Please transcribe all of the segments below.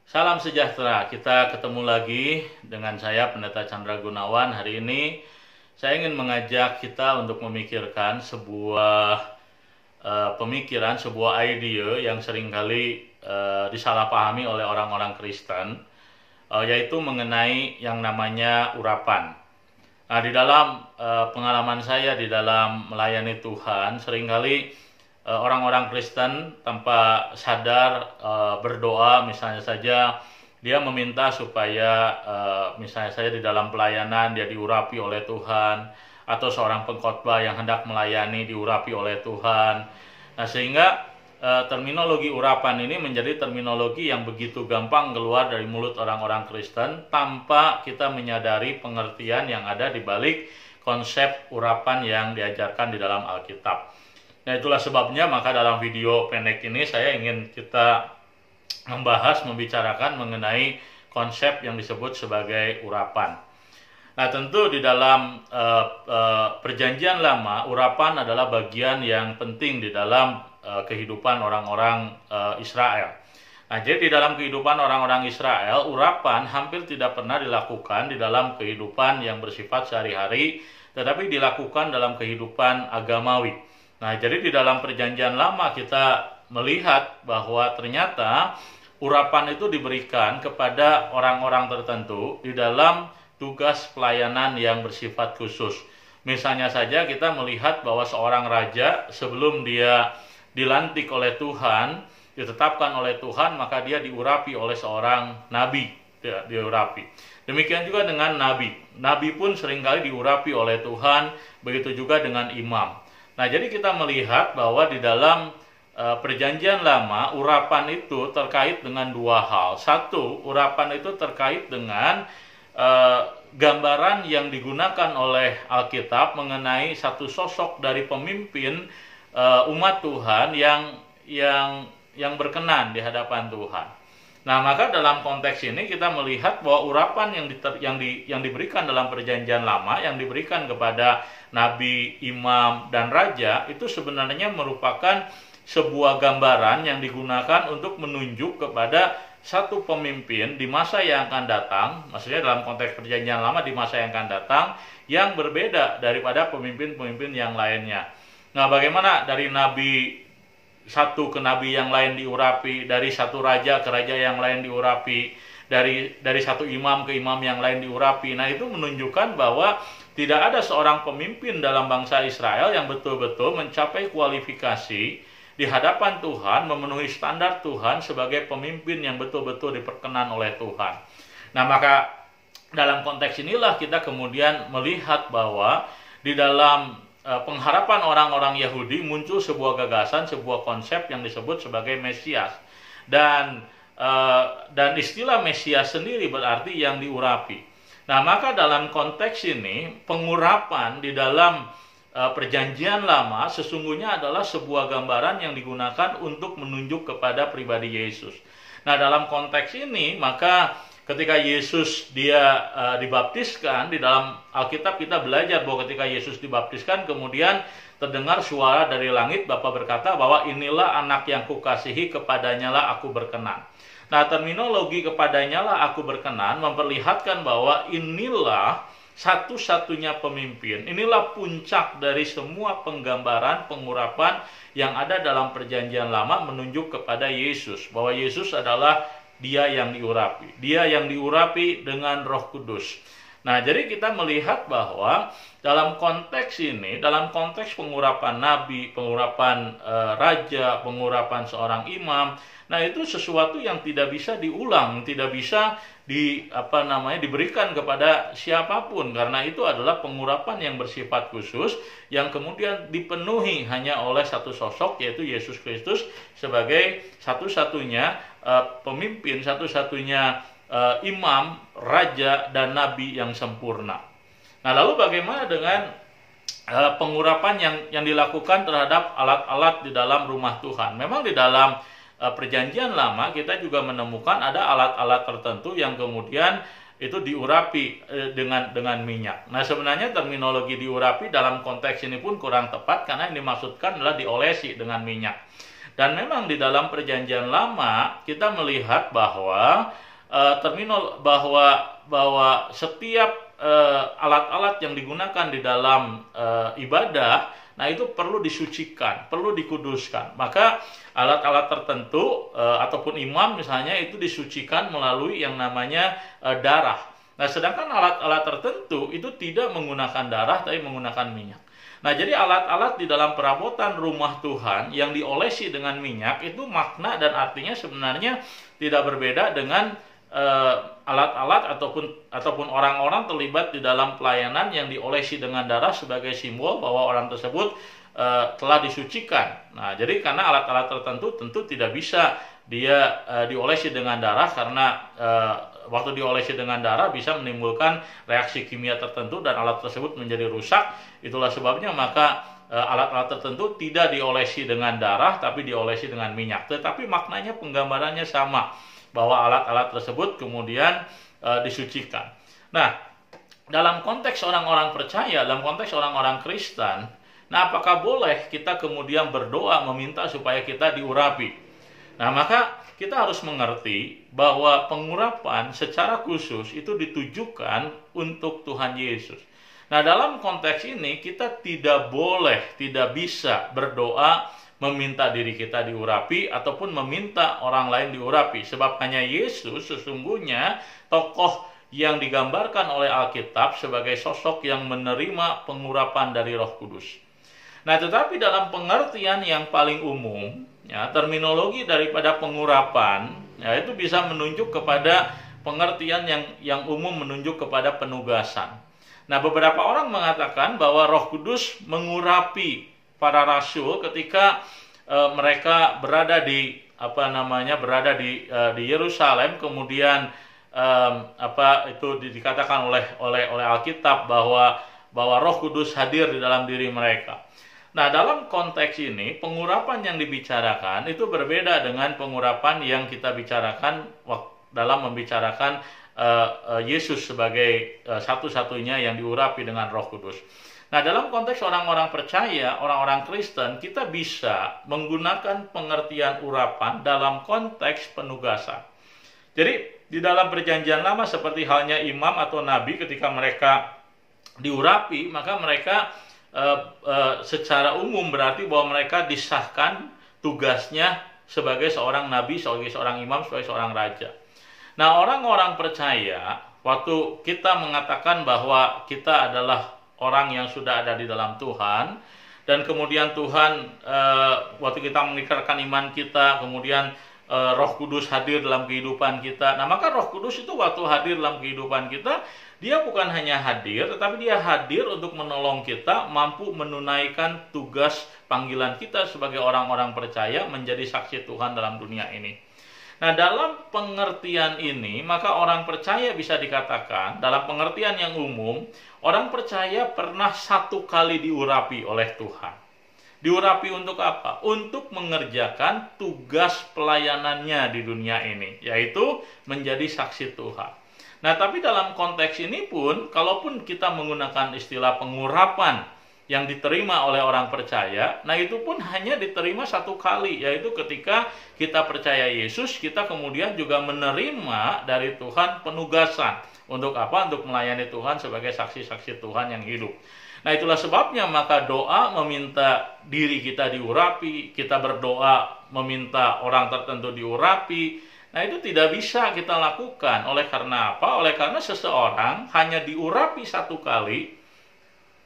Salam sejahtera, kita ketemu lagi dengan saya Pendeta Chandra Gunawan. Hari ini saya ingin mengajak kita untuk memikirkan sebuah pemikiran, sebuah ide yang seringkali disalahpahami oleh orang-orang Kristen, yaitu mengenai yang namanya urapan. Nah, di dalam pengalaman saya di dalam melayani Tuhan, seringkali orang-orang Kristen tanpa sadar berdoa, misalnya saja dia meminta supaya misalnya saja di dalam pelayanan dia diurapi oleh Tuhan, atau seorang pengkhotbah yang hendak melayani diurapi oleh Tuhan. Nah, sehingga terminologi urapan ini menjadi terminologi yang begitu gampang keluar dari mulut orang-orang Kristen tanpa kita menyadari pengertian yang ada di balik konsep urapan yang diajarkan di dalam Alkitab. Nah, itulah sebabnya maka dalam video pendek ini saya ingin kita membicarakan mengenai konsep yang disebut sebagai urapan. Nah, tentu di dalam Perjanjian Lama, urapan adalah bagian yang penting di dalam kehidupan orang-orang Israel. Nah, jadi di dalam kehidupan orang-orang Israel, urapan hampir tidak pernah dilakukan di dalam kehidupan yang bersifat sehari-hari, tetapi dilakukan dalam kehidupan agamawi. Nah, jadi di dalam Perjanjian Lama kita melihat bahwa ternyata urapan itu diberikan kepada orang-orang tertentu di dalam tugas pelayanan yang bersifat khusus. Misalnya saja kita melihat bahwa seorang raja sebelum dia dilantik oleh Tuhan, ditetapkan oleh Tuhan, maka dia diurapi oleh seorang nabi, diurapi. Demikian juga dengan nabi. Nabi pun seringkali diurapi oleh Tuhan, begitu juga dengan imam. Nah, jadi kita melihat bahwa di dalam Perjanjian Lama, urapan itu terkait dengan dua hal. Satu, urapan itu terkait dengan gambaran yang digunakan oleh Alkitab mengenai satu sosok dari pemimpin umat Tuhan yang berkenan di hadapan Tuhan. Nah, maka dalam konteks ini kita melihat bahwa urapan yang diberikan dalam Perjanjian Lama, yang diberikan kepada nabi, imam, dan raja, itu sebenarnya merupakan sebuah gambaran yang digunakan untuk menunjuk kepada satu pemimpin di masa yang akan datang, maksudnya dalam konteks Perjanjian Lama di masa yang akan datang, yang berbeda daripada pemimpin-pemimpin yang lainnya. Nah, bagaimana dari nabi satu ke nabi yang lain diurapi, dari satu raja ke raja yang lain diurapi, dari satu imam ke imam yang lain diurapi. Nah, itu menunjukkan bahwa tidak ada seorang pemimpin dalam bangsa Israel yang betul-betul mencapai kualifikasi di hadapan Tuhan, memenuhi standar Tuhan sebagai pemimpin yang betul-betul diperkenan oleh Tuhan. Nah, maka dalam konteks inilah kita kemudian melihat bahwa di dalam pengharapan orang-orang Yahudi muncul sebuah gagasan, sebuah konsep yang disebut sebagai Mesias. Dan istilah Mesias sendiri berarti yang diurapi. Nah, maka dalam konteks ini pengurapan di dalam Perjanjian Lama sesungguhnya adalah sebuah gambaran yang digunakan untuk menunjuk kepada pribadi Yesus. Nah, dalam konteks ini maka ketika Yesus dia dibaptiskan, di dalam Alkitab kita belajar bahwa ketika Yesus dibaptiskan kemudian terdengar suara dari langit, Bapa berkata bahwa inilah anak yang kukasihi, kepadanya lah aku berkenan. Nah, terminologi kepadanya lah aku berkenan memperlihatkan bahwa inilah satu-satunya pemimpin. Inilah puncak dari semua penggambaran, pengurapan yang ada dalam Perjanjian Lama menunjuk kepada Yesus. Bahwa Yesus adalah dia yang diurapi. Dia yang diurapi dengan Roh Kudus. Nah, jadi kita melihat bahwa dalam konteks ini, dalam konteks pengurapan nabi, pengurapan raja, pengurapan seorang imam, nah itu sesuatu yang tidak bisa diulang, tidak bisa diberikan kepada siapapun, karena itu adalah pengurapan yang bersifat khusus yang kemudian dipenuhi hanya oleh satu sosok, yaitu Yesus Kristus sebagai satu-satunya pemimpin, satu-satunya imam, raja, dan nabi yang sempurna. Nah, lalu bagaimana dengan pengurapan yang dilakukan terhadap alat-alat di dalam rumah Tuhan? Memang di dalam Perjanjian Lama kita juga menemukan ada alat-alat tertentu yang kemudian itu diurapi dengan minyak. Nah, sebenarnya terminologi diurapi dalam konteks ini pun kurang tepat, karena yang dimaksudkan adalah diolesi dengan minyak. Dan memang di dalam Perjanjian Lama kita melihat bahwa bahwa setiap alat-alat yang digunakan di dalam ibadah, nah itu perlu disucikan, perlu dikuduskan. Maka alat-alat tertentu ataupun imam misalnya itu disucikan melalui yang namanya darah. Nah, sedangkan alat-alat tertentu itu tidak menggunakan darah tapi menggunakan minyak. Nah, jadi alat-alat di dalam perabotan rumah Tuhan yang diolesi dengan minyak itu makna dan artinya sebenarnya tidak berbeda dengan alat-alat ataupun orang-orang terlibat di dalam pelayanan yang diolesi dengan darah sebagai simbol bahwa orang tersebut telah disucikan. Nah, jadi karena alat-alat tertentu tentu tidak bisa dia diolesi dengan darah, karena waktu diolesi dengan darah bisa menimbulkan reaksi kimia tertentu dan alat tersebut menjadi rusak. Itulah sebabnya maka alat-alat tertentu tidak diolesi dengan darah tapi diolesi dengan minyak. Tetapi maknanya, penggambarannya sama, bahwa alat-alat tersebut kemudian disucikan. Nah, dalam konteks orang-orang percaya, dalam konteks orang-orang Kristen, nah apakah boleh kita kemudian berdoa meminta supaya kita diurapi? Nah, maka kita harus mengerti bahwa pengurapan secara khusus itu ditujukan untuk Tuhan Yesus. Nah, dalam konteks ini kita tidak boleh, tidak bisa berdoa meminta diri kita diurapi ataupun meminta orang lain diurapi. Sebab hanya Yesus sesungguhnya tokoh yang digambarkan oleh Alkitab sebagai sosok yang menerima pengurapan dari Roh Kudus. Nah, tetapi dalam pengertian yang paling umum, ya, terminologi daripada pengurapan, ya, itu bisa menunjuk kepada pengertian yang umum, menunjuk kepada penugasan. Nah, beberapa orang mengatakan bahwa Roh Kudus mengurapi para rasul ketika mereka berada di Yerusalem, kemudian dikatakan oleh Alkitab bahwa Roh Kudus hadir di dalam diri mereka. Nah, dalam konteks ini pengurapan yang dibicarakan itu berbeda dengan pengurapan yang kita bicarakan dalam membicarakan Yesus sebagai satu-satunya yang diurapi dengan Roh Kudus. Nah, dalam konteks orang-orang percaya, orang-orang Kristen, kita bisa menggunakan pengertian urapan dalam konteks penugasan. Jadi, di dalam Perjanjian Lama seperti halnya imam atau nabi, ketika mereka diurapi, maka mereka secara umum berarti bahwa mereka disahkan tugasnya sebagai seorang nabi, sebagai seorang imam, sebagai seorang raja. Nah, orang-orang percaya, waktu kita mengatakan bahwa kita adalah orang yang sudah ada di dalam Tuhan, dan kemudian Tuhan waktu kita mengikrarkan iman kita, kemudian Roh Kudus hadir dalam kehidupan kita. Nah, maka Roh Kudus itu waktu hadir dalam kehidupan kita, dia bukan hanya hadir, tetapi dia hadir untuk menolong kita mampu menunaikan tugas panggilan kita sebagai orang-orang percaya menjadi saksi Tuhan dalam dunia ini. Nah, dalam pengertian ini, maka orang percaya bisa dikatakan, dalam pengertian yang umum, orang percaya pernah satu kali diurapi oleh Tuhan. Diurapi untuk apa? Untuk mengerjakan tugas pelayanannya di dunia ini, yaitu menjadi saksi Tuhan. Nah, tapi dalam konteks ini pun, kalaupun kita menggunakan istilah pengurapan yang diterima oleh orang percaya, nah itu pun hanya diterima satu kali, yaitu ketika kita percaya Yesus, kita kemudian juga menerima dari Tuhan penugasan. Untuk apa? Untuk melayani Tuhan sebagai saksi-saksi Tuhan yang hidup. Nah, itulah sebabnya maka doa meminta diri kita diurapi, kita berdoa meminta orang tertentu diurapi, nah itu tidak bisa kita lakukan. Oleh karena apa? Oleh karena seseorang hanya diurapi satu kali,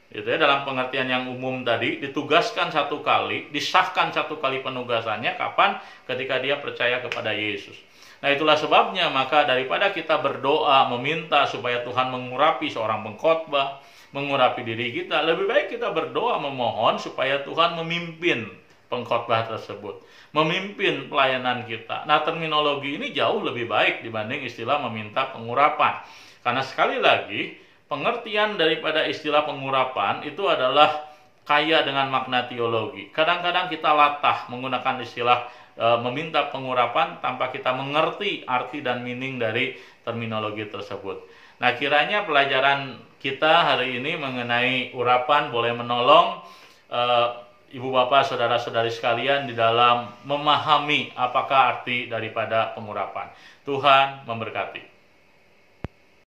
gitu ya, dalam pengertian yang umum tadi, ditugaskan satu kali, disahkan satu kali penugasannya, kapan? Ketika dia percaya kepada Yesus. Nah, itulah sebabnya maka daripada kita berdoa meminta supaya Tuhan mengurapi seorang pengkhotbah, mengurapi diri kita, lebih baik kita berdoa memohon supaya Tuhan memimpin pengkhotbah tersebut, memimpin pelayanan kita. Nah, terminologi ini jauh lebih baik dibanding istilah meminta pengurapan. Karena sekali lagi, pengertian daripada istilah pengurapan itu adalah kaya dengan makna teologi. Kadang-kadang kita latah menggunakan istilah meminta pengurapan tanpa kita mengerti arti dan meaning dari terminologi tersebut. Nah, kiranya pelajaran kita hari ini mengenai urapan boleh menolong ibu bapak, saudara-saudari sekalian di dalam memahami apakah arti daripada pengurapan. Tuhan memberkati.